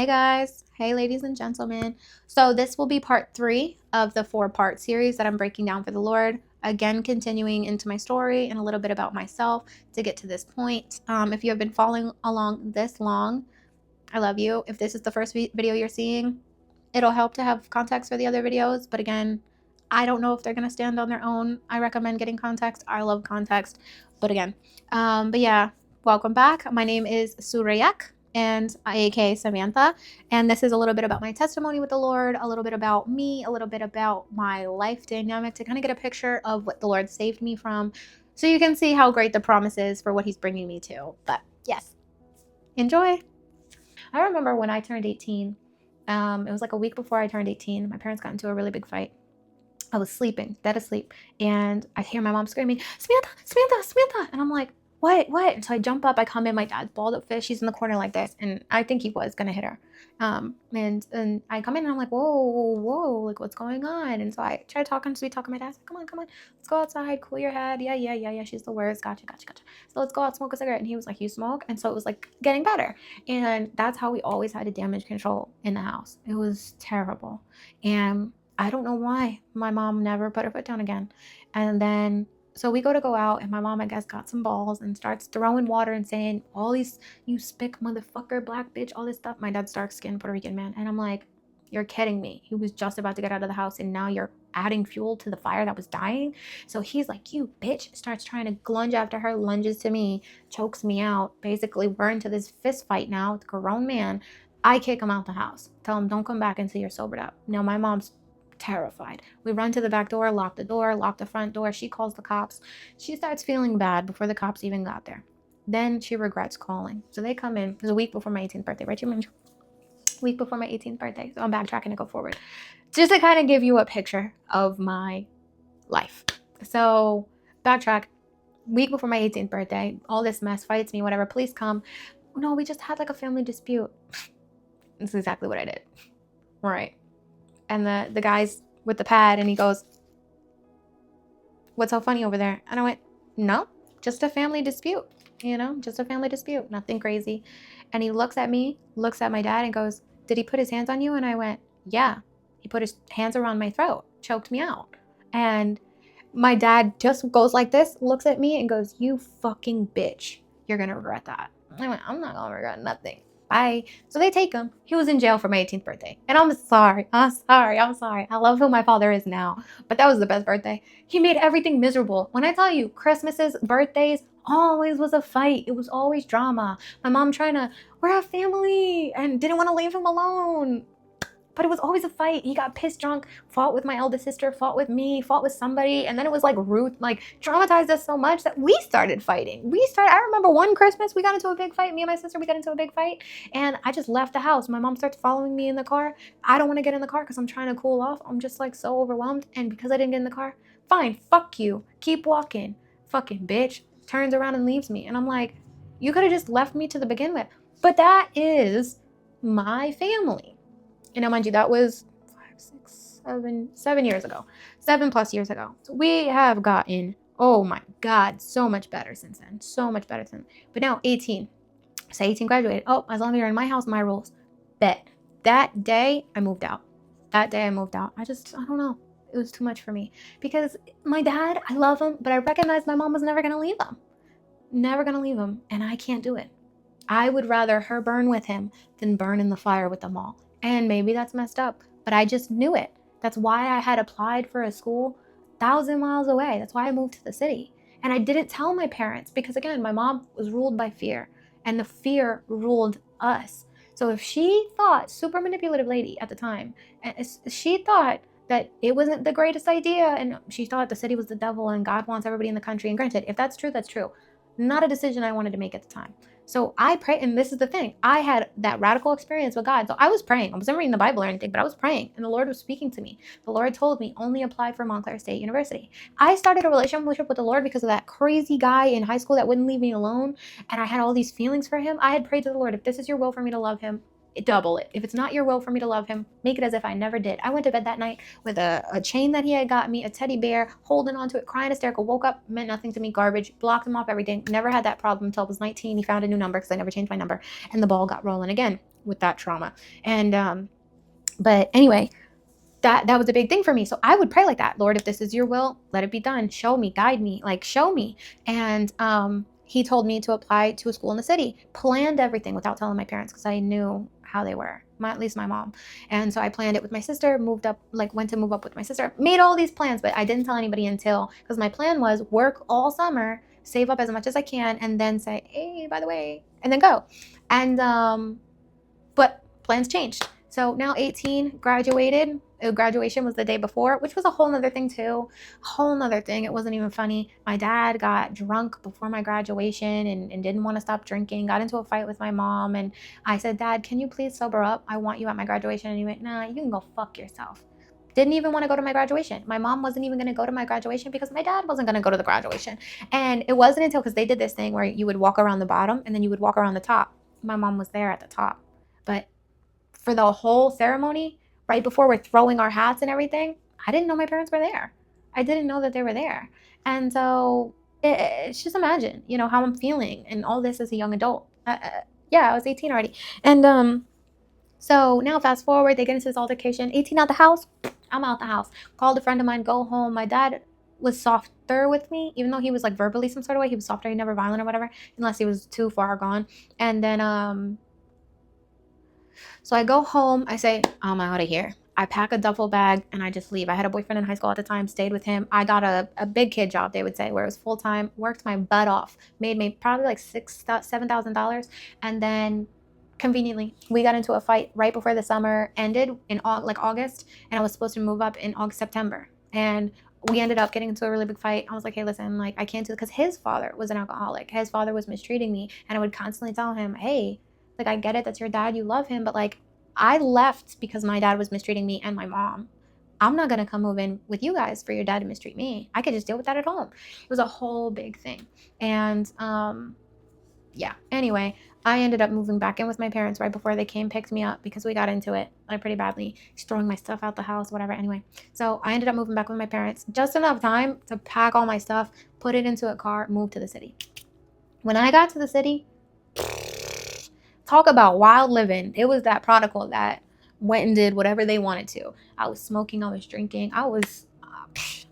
guys. Hey ladies and gentlemen. So this will be part 3 of the 4-part series that I'm breaking down for the Lord. Again, continuing into my story and a little bit about myself to get to this point. If you have been following along this long, I love you. If this is the first video you're seeing, it'll help to have context for the other videos. But again, I don't know if they're going to stand on their own. I recommend getting context. I love context. But again, but yeah, welcome back. My name is Surayak, and aka Samantha, and this is a little bit about my testimony with the Lord, a little bit about me, a little bit about my life dynamic to kind of get a picture of what the Lord saved me from, so you can see how great the promise is for what he's bringing me to. But yes, enjoy. I remember when I turned 18, it was like a week before I turned 18, my parents got into a really big fight. I was sleeping, dead asleep, and I hear my mom screaming, Samantha, Samantha, Samantha, and I'm like, what? And so I jump up, I come in, my dad's balled up fish, he's in the corner like this, and I think he was gonna hit her. And I come in and I'm like, whoa, like what's going on? And so I try talking, sweet talking my dad, like, come on, let's go outside, cool your head. Yeah, she's the worst, gotcha. So let's go out, smoke a cigarette. And he was like, you smoke? And so it was like getting better. And that's how we always had to damage control in the house. It was terrible. And I don't know why my mom never put her foot down again. And then so we go out, and my mom, I guess, got some balls and starts throwing water and saying, all these, you spick motherfucker, black bitch, all this stuff. My dad's dark-skinned Puerto Rican man. And I'm like, you're kidding me. He was just about to get out of the house, and now you're adding fuel to the fire that was dying. So he's like, you bitch, starts trying to lunge after her, lunges to me, chokes me out. Basically, we're into this fist fight now with a grown man. I kick him out the house. Tell him, don't come back until you're sobered up. Now, my mom's terrified. We run to the back door, lock the front door. She calls the cops. She starts feeling bad before the cops even got there. Then she regrets calling. So they come in. It was a week before my 18th birthday, right? You mentioned week before my 18th birthday. So I'm backtracking to go forward, just to kind of give you a picture of my life. So backtrack. Week before my 18th birthday, all this mess, fights me, whatever. Police come. No, we just had like a family dispute. That's exactly what I did. Right. And the guy's with the pad, and he goes, what's so funny over there? And I went, no, just a family dispute, just a family dispute, nothing crazy. And he looks at me, looks at my dad, and goes, did he put his hands on you? And I went, yeah, he put his hands around my throat, choked me out. And my dad just goes like this, looks at me and goes, you fucking bitch, you're gonna regret that. I went, I'm not gonna regret nothing. Bye. So they take him. He was in jail for my 18th birthday. And I'm sorry. I love who my father is now. But that was the best birthday. He made everything miserable. When I tell you, Christmases, birthdays, always was a fight. It was always drama. My mom we're a family, and didn't want to leave him alone. But it was always a fight. He got pissed drunk, fought with my eldest sister, fought with me, fought with somebody. And then it was like Ruth, like traumatized us so much that we started fighting. I remember one Christmas, we got into a big fight. Me and my sister, we got into a big fight. And I just left the house. My mom starts following me in the car. I don't want to get in the car because I'm trying to cool off. I'm just like so overwhelmed. And because I didn't get in the car, fine, fuck you. Keep walking. Fucking bitch. Turns around and leaves me. And I'm like, you could have just left me to begin with. But that is my family. Mind you, that was 7 years ago, 7+ years ago. So we have gotten, oh my God, so much better since then. But now 18, say 18 graduated. Oh, as long as you're in my house, my rules. Bet. That day I moved out. I don't know. It was too much for me because my dad, I love him, but I recognized my mom was never going to leave him. And I can't do it. I would rather her burn with him than burn in the fire with them all. And maybe that's messed up, but I just knew it. That's why I had applied for a school 1,000 miles away. That's why I moved to the city. And I didn't tell my parents because, again, my mom was ruled by fear, and the fear ruled us. So if she thought, super manipulative lady at the time, she thought that it wasn't the greatest idea, and she thought the city was the devil and God wants everybody in the country. And granted, if that's true, that's true. Not a decision I wanted to make at the time. So I pray, and this is the thing. I had that radical experience with God. So I was praying. I wasn't reading the Bible or anything, but I was praying, and the Lord was speaking to me. The Lord told me, only apply for Montclair State University. I started a relationship with the Lord because of that crazy guy in high school that wouldn't leave me alone, and I had all these feelings for him. I had prayed to the Lord, if this is your will for me to love him, double it. If it's not your will for me to love him, make it as if I never did. I went to bed that night with a chain that he had got me, a teddy bear, holding onto it, crying hysterical, woke up, meant nothing to me, garbage, blocked him off everything. Never had that problem until I was 19. He found a new number because I never changed my number, and the ball got rolling again with that trauma. And but anyway, that was a big thing for me. So I would pray like that. Lord, if this is your will, let it be done. Show me, guide me, like show me. And he told me to apply to a school in the city, planned everything without telling my parents because I knew how they were, at least my mom. And so I planned it with my sister, moved up, like went to move up with my sister, made all these plans, but I didn't tell anybody until, because my plan was work all summer, save up as much as I can, and then say, hey, by the way, and then go. And but plans changed. So now 18, graduated. Graduation was the day before, which was a whole nother thing too. A whole nother thing. It wasn't even funny. My dad got drunk before my graduation and didn't want to stop drinking. Got into a fight with my mom. And I said, Dad, can you please sober up? I want you at my graduation. And he went, nah, you can go fuck yourself. Didn't even want to go to my graduation. My mom wasn't even going to go to my graduation because my dad wasn't going to go to the graduation. And it wasn't until, because they did this thing where you would walk around the bottom and then you would walk around the top. My mom was there at the top. But for the whole ceremony, right before we're throwing our hats and everything, I didn't know my parents were there. I didn't know that they were there. And so it's just imagine, how I'm feeling and all this as a young adult. Yeah, I was 18 already. And so now fast forward, they get into this altercation. 18 out the house, I'm out the house. Called a friend of mine, go home. My dad was softer with me, even though he was like verbally some sort of way. He was softer, he never violent or whatever, unless he was too far gone. And then so I go home, I say, I'm out of here. I pack a duffel bag and I just leave. I had a boyfriend in high school at the time, stayed with him. I got a big kid job, they would say, where it was full-time, worked my butt off, made me probably like $7,000. And then conveniently, we got into a fight right before the summer ended in August, and I was supposed to move up in September. And we ended up getting into a really big fight. I was like, hey, listen, like I can't do it, because his father was an alcoholic. His father was mistreating me, and I would constantly tell him, hey, like, I get it, that's your dad, you love him, but like, I left because my dad was mistreating me and my mom. I'm not going to come move in with you guys for your dad to mistreat me. I could just deal with that at home. It was a whole big thing. And yeah, anyway, I ended up moving back in with my parents right before they came, picked me up, because we got into it like pretty badly. Just throwing my stuff out the house, whatever. Anyway, so I ended up moving back with my parents, just enough time to pack all my stuff, put it into a car, move to the city. When I got to the city, talk about wild living. It was that prodigal that went and did whatever they wanted to. I was smoking, I was drinking,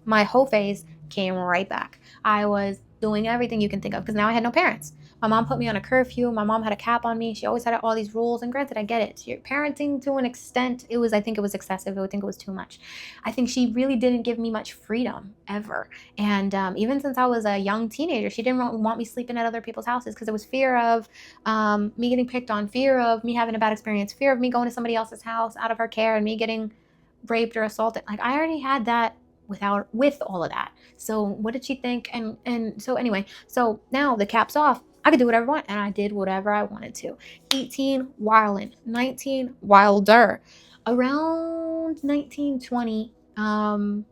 my whole phase came right back. I was doing everything you can think of, because now I had no parents. My mom put me on a curfew. My mom had a cap on me. She always had all these rules. And granted, I get it. You're parenting to an extent. I think it was excessive. I think it was too much. I think she really didn't give me much freedom ever. And even since I was a young teenager, she didn't want me sleeping at other people's houses, because it was fear of me getting picked on, fear of me having a bad experience, fear of me going to somebody else's house out of her care and me getting raped or assaulted. Like, I already had that with all of that. So what did she think? And so anyway, so now the cap's off. I could do whatever I want, and I did whatever I wanted to. 18, wildin'. 19, wilder. Around 19, 20, I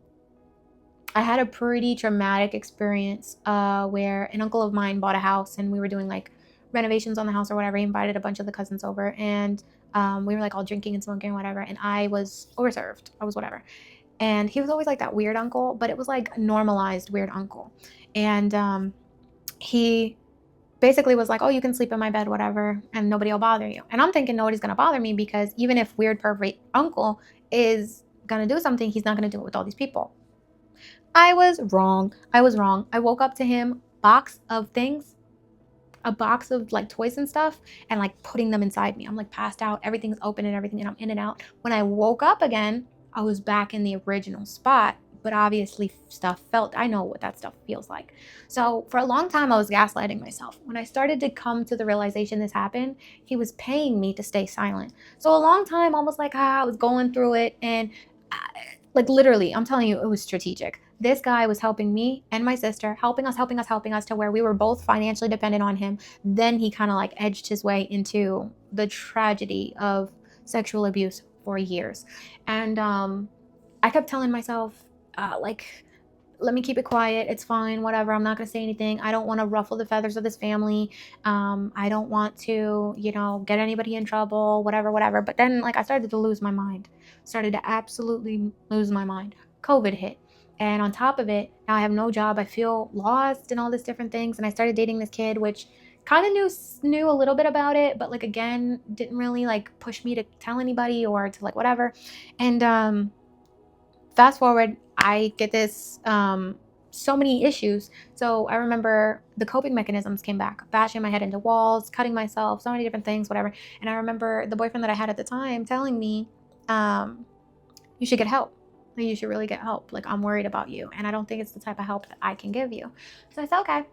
had a pretty traumatic experience where an uncle of mine bought a house, and we were doing like renovations on the house or whatever. He invited a bunch of the cousins over, and we were like all drinking and smoking and whatever, and I was overserved. I was whatever. And he was always like that weird uncle, but it was like normalized weird uncle. And he basically was like, oh, you can sleep in my bed, whatever, and nobody will bother you. And I'm thinking nobody's going to bother me, because even if weird pervert uncle is going to do something, he's not going to do it with all these people. I was wrong. I woke up to him, a box of like toys and stuff, and like putting them inside me. I'm like passed out. Everything's open and everything, and I'm in and out. When I woke up again, I was back in the original spot, but obviously I know what that stuff feels like. So for a long time, I was gaslighting myself. When I started to come to the realization this happened, he was paying me to stay silent. So a long time, almost like I was going through it, and like literally, I'm telling you, it was strategic. This guy was helping me and my sister, helping us to where we were both financially dependent on him. Then he kind of like edged his way into the tragedy of sexual abuse for years. And I kept telling myself, like, let me keep it quiet. It's fine, whatever. I'm not going to say anything. I don't want to ruffle the feathers of this family. I don't want to, get anybody in trouble, whatever. But then, like, I started to lose my mind. Started to absolutely lose my mind. COVID hit. And on top of it, now I have no job. I feel lost and all these different things. And I started dating this kid, which kind of knew a little bit about it, but, like, again, didn't really, like, push me to tell anybody or to, like, whatever. And fast forward, I get this so many issues. So I remember the coping mechanisms came back, bashing my head into walls, cutting myself, so many different things, whatever. And I remember the boyfriend that I had at the time telling me, you should get help. Like, you should really get help. Like, I'm worried about you, and I don't think it's the type of help that I can give you. So I said, okay.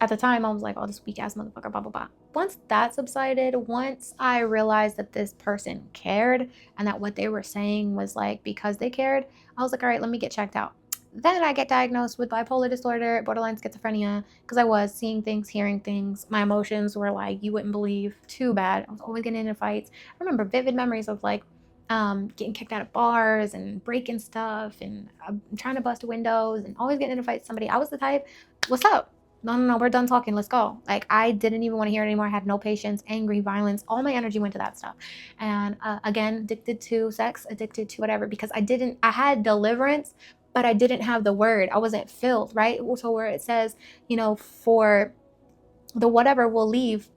At the time, I was like, oh, this weak ass motherfucker, blah, blah, blah. Once that subsided, once I realized that this person cared and that what they were saying was, like, because they cared, I was like, all right, let me get checked out. Then I get diagnosed with bipolar disorder, borderline schizophrenia, because I was seeing things, hearing things. My emotions were like, you wouldn't believe, too bad. I was always getting into fights. I remember vivid memories of, like, getting kicked out of bars and breaking stuff and trying to bust windows and always getting into fights with somebody. I was the type, what's up? No, we're done talking. Let's go. Like, I didn't even want to hear it anymore. I had no patience, angry, violence. All my energy went to that stuff. And again, addicted to sex, addicted to whatever, because I had deliverance, but I didn't have the word. I wasn't filled, right? So where it says, for the whatever will leave,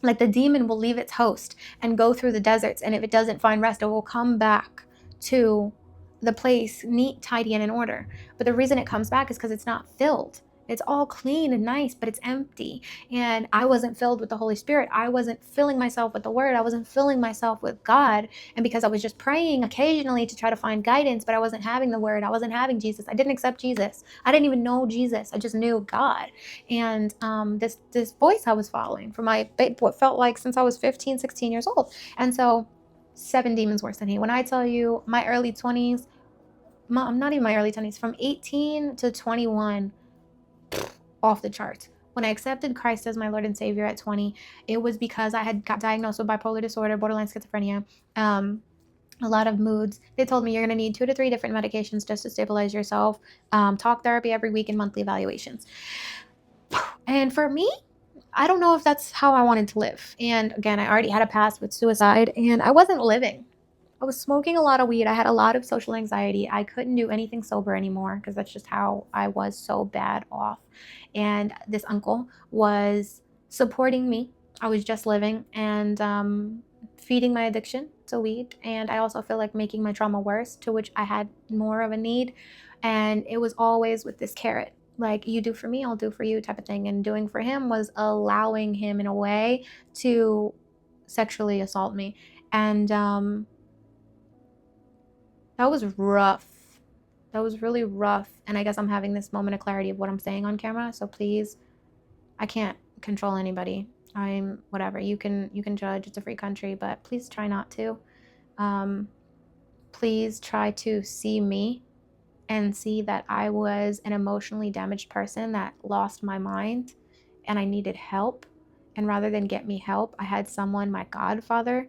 like, the demon will leave its host and go through the deserts. And if it doesn't find rest, it will come back to the place neat, tidy, and in order. But the reason it comes back is because it's not filled. It's all clean and nice, but it's empty. And I wasn't filled with the Holy Spirit. I wasn't filling myself with the word. I wasn't filling myself with God. And because I was just praying occasionally to try to find guidance, but I wasn't having the word. I wasn't having Jesus. I didn't accept Jesus. I didn't even know Jesus. I just knew God. And this voice I was following for what felt like since I was 15, 16 years old. And so 7 demons worse than he. When I tell you my early 20s, not even my early 20s, from 18 to 21, off the charts. When I accepted Christ as my Lord and Savior at 20, it was because I had got diagnosed with bipolar disorder, borderline schizophrenia, a lot of moods. They told me you're going to need 2 to 3 different medications just to stabilize yourself, talk therapy every week, and monthly evaluations. And for me, I don't know if that's how I wanted to live. And again, I already had a past with suicide, and I wasn't living. I was smoking a lot of weed. I had a lot of social anxiety. I couldn't do anything sober anymore because that's just how I was so bad off. And this uncle was supporting me. I was just living and feeding my addiction to weed. And I also feel like making my trauma worse, to which I had more of a need. And it was always with this carrot. Like, you do for me, I'll do for you type of thing. And doing for him was allowing him in a way to sexually assault me. And that was rough. That was really rough. And I guess I'm having this moment of clarity of what I'm saying on camera. So please, I can't control anybody. I'm whatever. You can judge. It's a free country, but please try not to. Please try to see me and see that I was an emotionally damaged person that lost my mind and I needed help. And rather than get me help, I had someone, my godfather,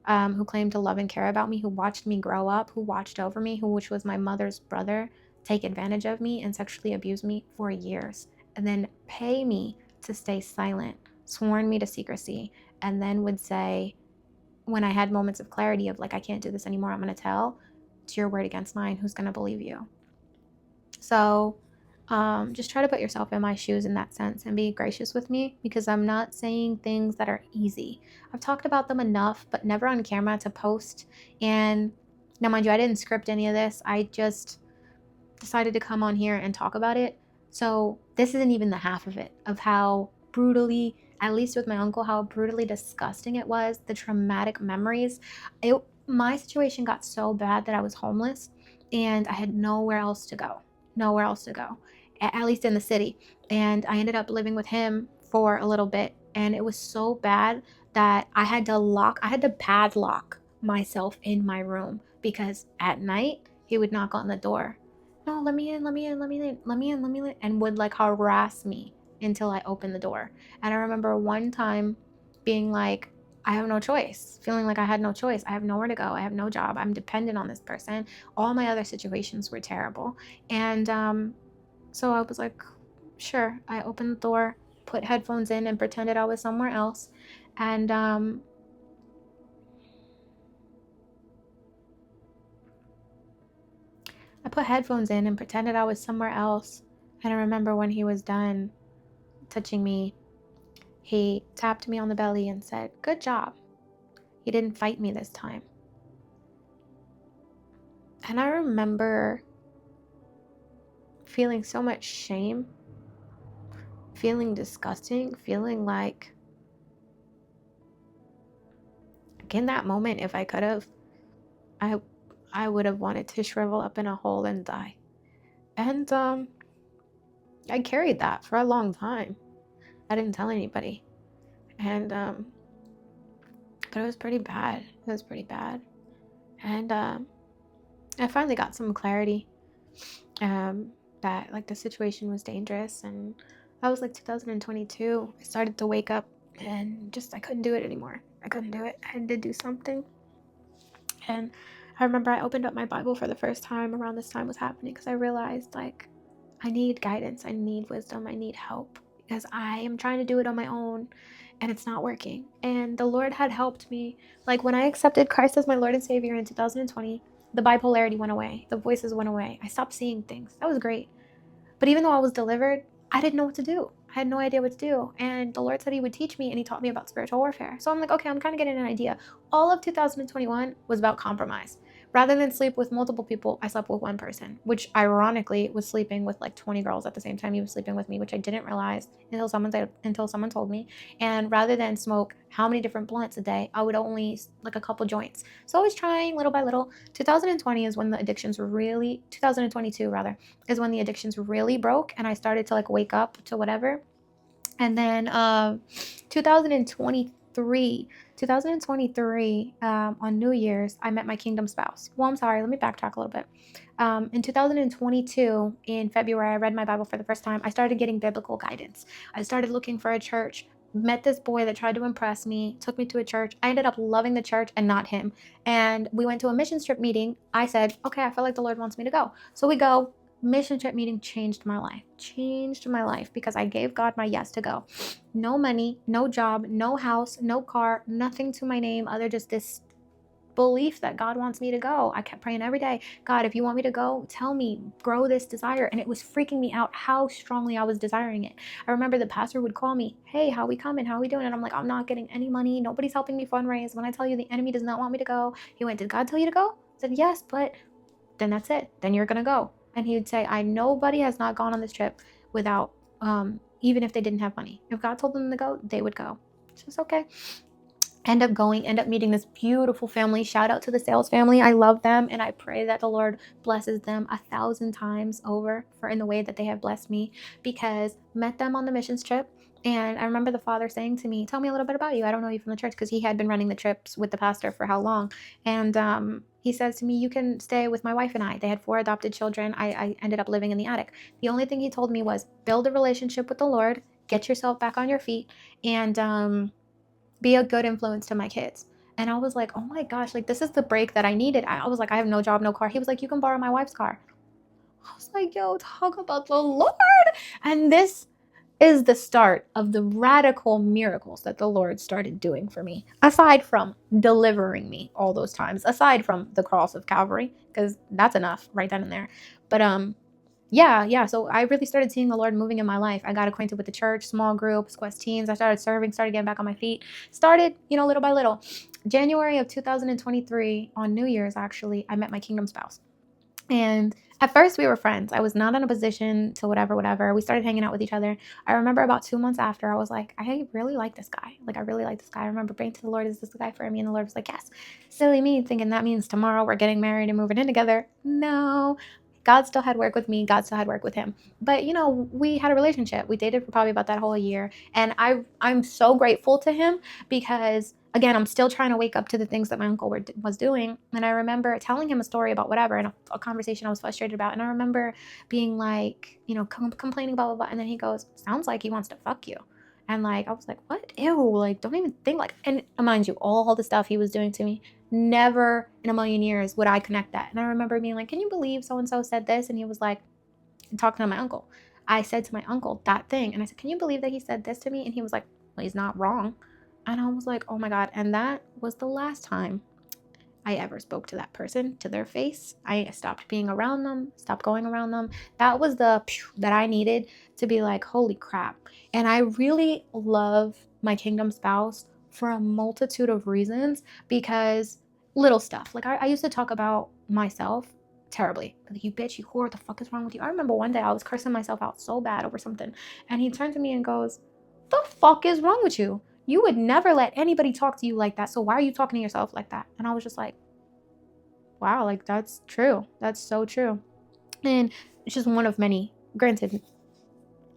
who claimed to love and care about me, who watched me grow up, who watched over me, which was my mother's brother, take advantage of me and sexually abuse me for years, and then pay me to stay silent, sworn me to secrecy, and then would say, when I had moments of clarity of, like, I can't do this anymore, I'm going to tell, it's your word against mine, who's going to believe you? So just try to put yourself in my shoes in that sense and be gracious with me, because I'm not saying things that are easy. I've talked about them enough, but never on camera to post. And now, mind you, I didn't script any of this. I just decided to come on here and talk about it. So this isn't even the half of it, of how brutally, at least with my uncle, how brutally disgusting it was, the traumatic memories. My situation got so bad that I was homeless and I had nowhere else to go. At least in the city. And I ended up living with him for a little bit. And it was so bad that I had to padlock myself in my room, because at night he would knock on the door. No, let me in, and would, like, harass me until I opened the door. And I remember one time being like, I have no choice, feeling like I had no choice. I have nowhere to go. I have no job. I'm dependent on this person. All my other situations were terrible. And so I was like, sure. I opened the door, put headphones in, and pretended I was somewhere else. And I put headphones in and pretended I was somewhere else. And I remember when he was done touching me, he tapped me on the belly and said, "Good job. You didn't fight me this time." And I remember feeling so much shame, feeling disgusting, feeling like in that moment, if I could have, I would have wanted to shrivel up in a hole and die. And I carried that for a long time. I didn't tell anybody. And but it was pretty bad. It was pretty bad. And I finally got some clarity that like the situation was dangerous. And that was like 2022. I started to wake up and just I couldn't do it anymore. I couldn't do it. I had to do something. And I remember I opened up my Bible for the first time around this time was happening because I realized like I need guidance, I need wisdom, I need help because I am trying to do it on my own and it's not working. And the Lord had helped me. Like when I accepted Christ as my Lord and Savior in 2020, the bipolarity went away, the voices went away. I stopped seeing things. That was great. But even though I was delivered, I didn't know what to do. I had no idea what to do. And the Lord said he would teach me, and he taught me about spiritual warfare. So I'm like, okay, I'm kind of getting an idea. All of 2021 was about compromise. Rather than sleep with multiple people, I slept with one person, which ironically was sleeping with like 20 girls at the same time he was sleeping with me, which I didn't realize until someone told me. And rather than smoke how many different blunts a day, I would only like a couple joints. So I was trying little by little. 2020 is when the addictions really, 2022 rather, is when the addictions really broke and I started to like wake up to whatever. And then 2023 on New Year's, I met my kingdom spouse. Well, I'm sorry, let me backtrack a little bit. In 2022, in February, I read my Bible for the first time. I started getting biblical guidance. I started looking for a church, met this boy that tried to impress me, took me to a church. I ended up loving the church and not him. And we went to a mission trip meeting. I said, okay, I feel like the Lord wants me to go. So we go. Mission trip meeting changed my life because I gave God my yes to go. No money, no job, no house, no car, nothing to my name other just this belief that God wants me to go. I kept praying every day, God, if you want me to go, tell me, grow this desire. And it was freaking me out how strongly I was desiring it. I remember the pastor would call me, hey, how we coming? How we doing? And I'm like, I'm not getting any money. Nobody's helping me fundraise. When I tell you the enemy does not want me to go, he went, did God tell you to go? I said, yes, but then that's it. Then you're going to go. And he would say, nobody has not gone on this trip without, even if they didn't have money. If God told them to go, they would go. It's just okay. End up meeting this beautiful family. Shout out to the Sales family. I love them. And I pray that the Lord blesses them 1,000 times over for in the way that they have blessed me, because met them on the missions trip. And I remember the father saying to me, tell me a little bit about you. I don't know you from the church, because he had been running the trips with the pastor for how long. And he says to me, you can stay with my wife and I. They had 4 adopted children. I ended up living in the attic. The only thing he told me was build a relationship with the Lord, get yourself back on your feet, and be a good influence to my kids. And I was like, oh my gosh, like this is the break that I needed. I was like, I have no job, no car. He was like, you can borrow my wife's car. I was like, yo, talk about the Lord. And this is the start of the radical miracles that the Lord started doing for me, aside from delivering me all those times, aside from the cross of Calvary, because that's enough right then and there. But yeah. So I really started seeing the Lord moving in my life. I got acquainted with the church, small groups, Quest Teens. I started serving, started getting back on my feet, started, little by little. January of 2023, on New Year's, actually, I met my kingdom spouse. And at first we were friends. I was not in a position to whatever. We started hanging out with each other. I remember about 2 months after, I was like, I really like this guy. Like, I really like this guy. I remember praying to the Lord, is this the guy for me? And the Lord was like, yes. Silly me, thinking that means tomorrow we're getting married and moving in together. No. God still had work with me. God still had work with him. But, we had a relationship. We dated for probably about that whole year. And I'm so grateful to him because, again, I'm still trying to wake up to the things that my uncle was doing. And I remember telling him a story about whatever and a conversation I was frustrated about. And I remember being like, complaining, blah, blah, blah. And then he goes, sounds like he wants to fuck you. And like, I was like, what? Ew, like, don't even think like, and mind you, all the stuff he was doing to me, never in a million years would I connect that. And I remember being like, can you believe so-and-so said this? And he was like, talking to my uncle. I said to my uncle that thing. And I said, can you believe that he said this to me? And he was like, well, he's not wrong. And I was like, oh my God. And that was the last time I ever spoke to that person to their face. I stopped being around them, stopped going around them. That was the that I needed to be like, holy crap. And I really love my kingdom spouse for a multitude of reasons, because little stuff. Like I used to talk about myself terribly. Like, you bitch, you whore, what the fuck is wrong with you? I remember one day I was cursing myself out so bad over something. And he turned to me and goes, the fuck is wrong with you? You would never let anybody talk to you like that. So why are you talking to yourself like that? And I was just like, wow, like that's true. That's so true. And it's just one of many. Granted,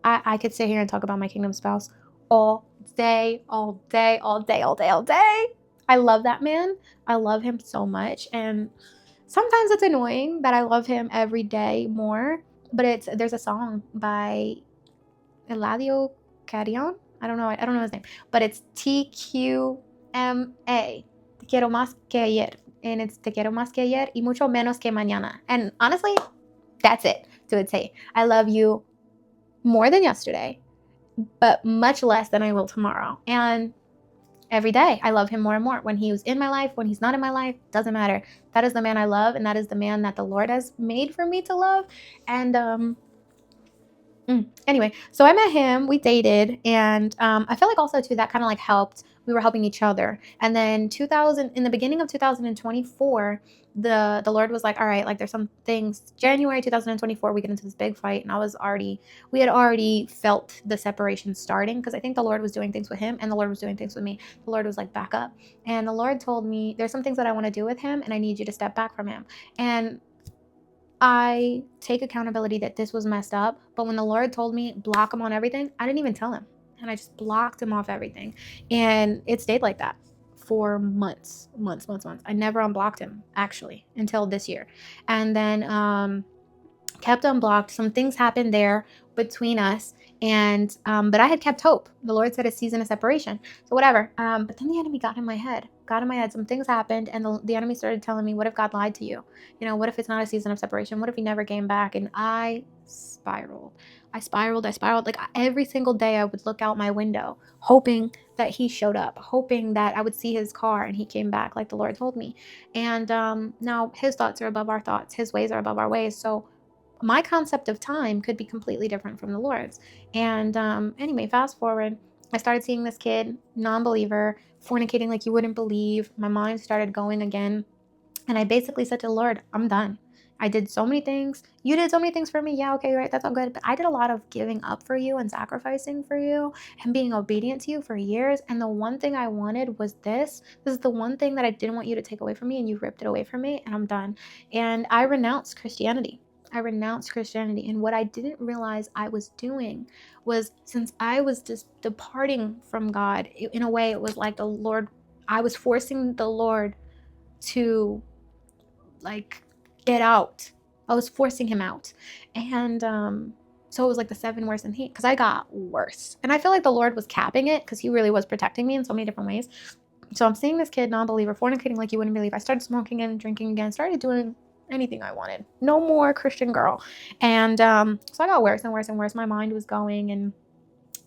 I could sit here and talk about my kingdom spouse all day, all day, all day, all day, all day. I love that man. I love him so much. And sometimes it's annoying that I love him every day more. But there's a song by Eladio Carrion. I don't know his name, but it's TQMA. Te quiero más que ayer. And it's te quiero más que ayer y mucho menos que mañana. And honestly, that's it. So it'd say, I love you more than yesterday, but much less than I will tomorrow. And every day I love him more and more. When he was in my life, when he's not in my life, doesn't matter. That is the man I love, and that is the man that the Lord has made for me to love. And anyway, so I met him, we dated, and I feel like also too that kind of like helped. We were helping each other. And then in the beginning of 2024, the Lord was like, all right, like there's some things. January 2024, we get into this big fight, and we had already felt the separation starting, because I think the Lord was doing things with him and the Lord was doing things with me. The Lord was like, back up. And the Lord told me, there's some things that I want to do with him, and I need you to step back from him. And I take accountability that this was messed up. But when the Lord told me, block him on everything, I didn't even tell him. And I just blocked him off everything. And it stayed like that for months. I never unblocked him, actually, until this year. And then kept unblocked. Some things happened there between us. And but I had kept hope. The Lord said a season of separation. So whatever. But then the enemy got in my head. Some things happened, and the enemy started telling me, what if God lied to you? You know, what if it's not a season of separation? What if he never came back? And I spiraled. Like every single day I would look out my window, hoping that he showed up, hoping that I would see his car and he came back like the Lord told me. And now his thoughts are above our thoughts. His ways are above our ways. So my concept of time could be completely different from the Lord's. And anyway, fast forward, I started seeing this kid, non-believer, fornicating like you wouldn't believe. My mind started going again. And I basically said to the Lord, I'm done. I did so many things. You did so many things for me. Yeah, okay, right. That's all good. But I did a lot of giving up for you and sacrificing for you and being obedient to you for years. And the one thing I wanted was this. This is the one thing that I didn't want you to take away from me, and you ripped it away from me, and I'm done. And I renounced Christianity. And what I didn't realize I was doing was, since I was just departing from God, in a way, it was like I was forcing the Lord to like get out. I was forcing him out. And so it was like the 7 worse than he, because I got worse. And I feel like the Lord was capping it, because he really was protecting me in so many different ways. So I'm seeing this kid, non-believer, fornicating like you wouldn't believe. I started smoking and drinking again, started doing anything I wanted. No more Christian girl. And so I got worse and worse and worse. My mind was going, and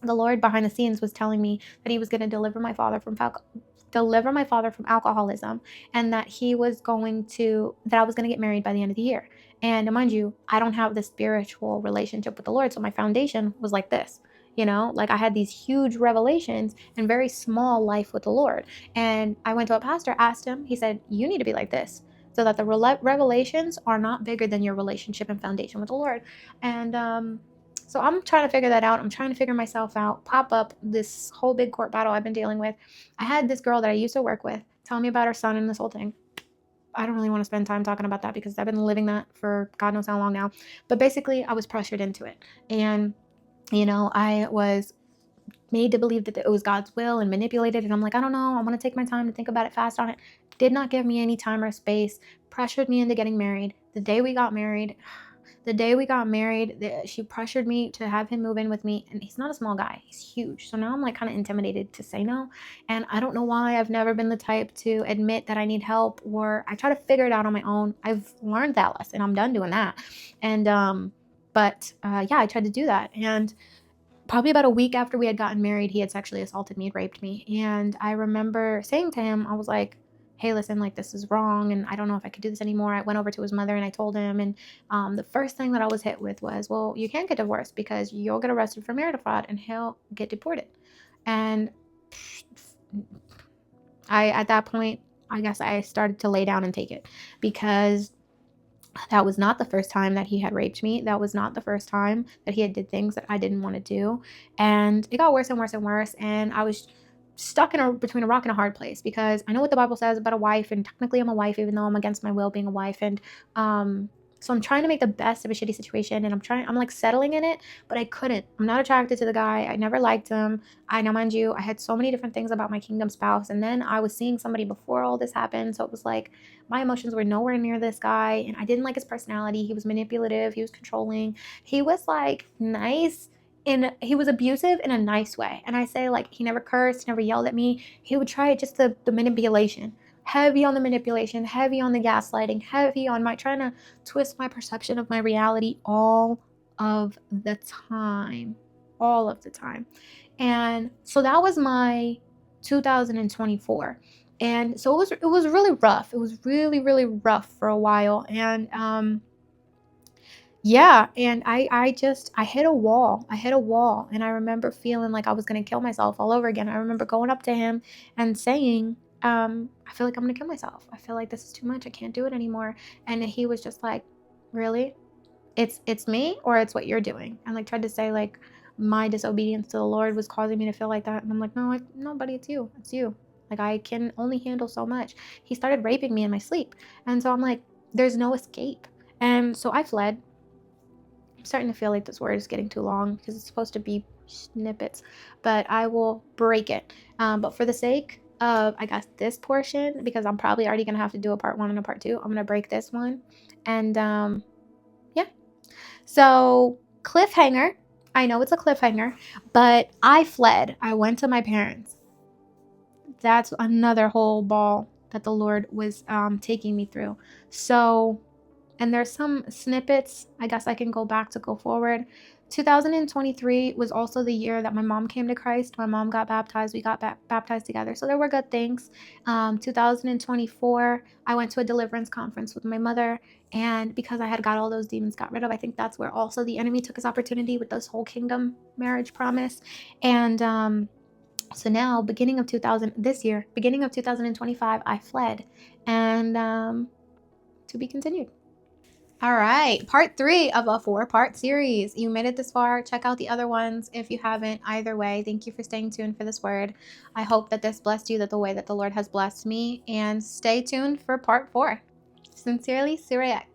the Lord behind the scenes was telling me that he was going to deliver my father from alcoholism, and that I was going to get married by the end of the year. And mind you, I don't have the spiritual relationship with the Lord, so my foundation was like this. You know, like I had these huge revelations and very small life with the Lord. And I went to a pastor, asked him, he said, you need to be like this, so that the revelations are not bigger than your relationship and foundation with the Lord. And so I'm trying to figure that out. I'm trying to figure myself out, pop up this whole big court battle I've been dealing with. I had this girl that I used to work with tell me about her son and this whole thing. I don't really want to spend time talking about that, because I've been living that for God knows how long now. But basically, I was pressured into it. And, you know, I was made to believe that it was God's will and manipulated. And I'm like, I don't know. I want to take my time to think about it, fast on it. Did not give me any time or space. Pressured me into getting married. The day we got married, The day we got married, she pressured me to have him move in with me, and he's not a small guy, he's huge. So now I'm like kind of intimidated to say no, and I don't know why. I've never been the type to admit that I need help, or I try to figure it out on my own. I've learned that lesson. I'm done doing that. And yeah, I tried to do that, and probably about a week after we had gotten married, he had sexually assaulted me and raped me. And I remember saying to him, I was like, hey, listen, like, this is wrong, and I don't know if I could do this anymore. I went over to his mother and I told him, and the first thing that I was hit with was, well, you can't get divorced because you'll get arrested for marital fraud and he'll get deported. And at that point, I guess I started to lay down and take it, because that was not the first time that he had raped me. That was not the first time that he had did things that I didn't want to do. And it got worse and worse and worse. And I was stuck between a rock and a hard place, because I know what the Bible says about a wife, and technically I'm a wife, even though I'm against my will being a wife. And so I'm trying to make the best of a shitty situation, and I'm like settling in it, but I couldn't. I'm not attracted to the guy. I never liked him. I know, mind you, I had so many different things about my kingdom spouse, and then I was seeing somebody before all this happened. So it was like my emotions were nowhere near this guy, and I didn't like his personality. He was manipulative. He was controlling. He was like nice, and he was abusive in a nice way. And I say, like, he never cursed, never yelled at me. He would try just the manipulation. Heavy on the manipulation, heavy on the gaslighting, heavy on my trying to twist my perception of my reality all of the time. All of the time. And so that was my 2024. And so it was really rough. It was really, really rough for a while. And yeah, and I hit a wall. I hit a wall, and I remember feeling like I was going to kill myself all over again. I remember going up to him and saying, I feel like I'm going to kill myself. I feel like this is too much. I can't do it anymore. And he was just like, really? It's me, or it's what you're doing? And like tried to say like my disobedience to the Lord was causing me to feel like that. And I'm like, no, buddy, it's you. It's you. Like, I can only handle so much. He started raping me in my sleep. And so I'm like, there's no escape. And so I fled. I'm starting to feel like this word is getting too long because it's supposed to be snippets, but I will break it. But for the sake of, I guess, this portion, because I'm probably already going to have to do a part 1 and a part 2, I'm going to break this one. And yeah. So cliffhanger. I know it's a cliffhanger, but I fled. I went to my parents. That's another whole ball that the Lord was taking me through. So, and there's some snippets, I guess I can go back to go forward. 2023 was also the year that my mom came to Christ. My mom got baptized. We got baptized together. So there were good things. 2024, I went to a deliverance conference with my mother. And because I had got all those demons got rid of, I think that's where also the enemy took his opportunity with this whole kingdom marriage promise. And so now, beginning of 2025, I fled. And to be continued. All right, part 3 of a 4-part series. You made it this far. Check out the other ones if you haven't. Either way, thank you for staying tuned for this word. I hope that this blessed you the way that the Lord has blessed me. And stay tuned for part 4. Sincerely, Syriac.